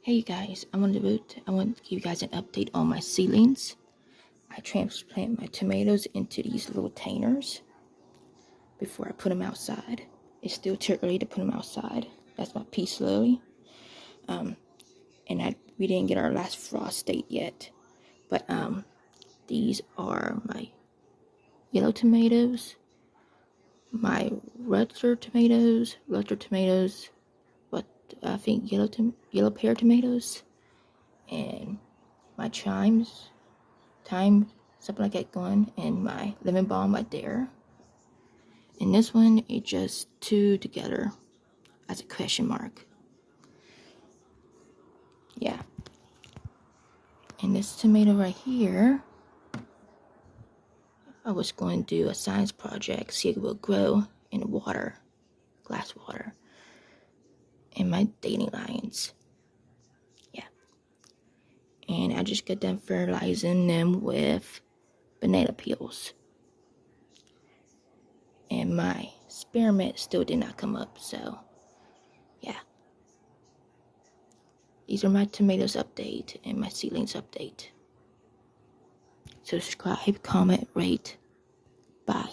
Hey guys, I want to give you guys an update on my seedlings. I transplant my tomatoes into these little containers before I put them outside. It's still too early to put them outside. That's my peace lily. We didn't get our last frost date yet. But these are my yellow tomatoes, my redder tomatoes, but I think yellow pear tomatoes, and my thyme, something like that going, and my lemon balm right there. And this one, it just two together as a question mark. Yeah. And this tomato right here, I was going to do a science project, see if it will grow in water, glass water, in my dating lines. Yeah. And I just got done fertilizing them with banana peels. And my spearmint still did not come up, so yeah. These are my tomatoes update and my seedlings update. Subscribe, comment, rate. Bye.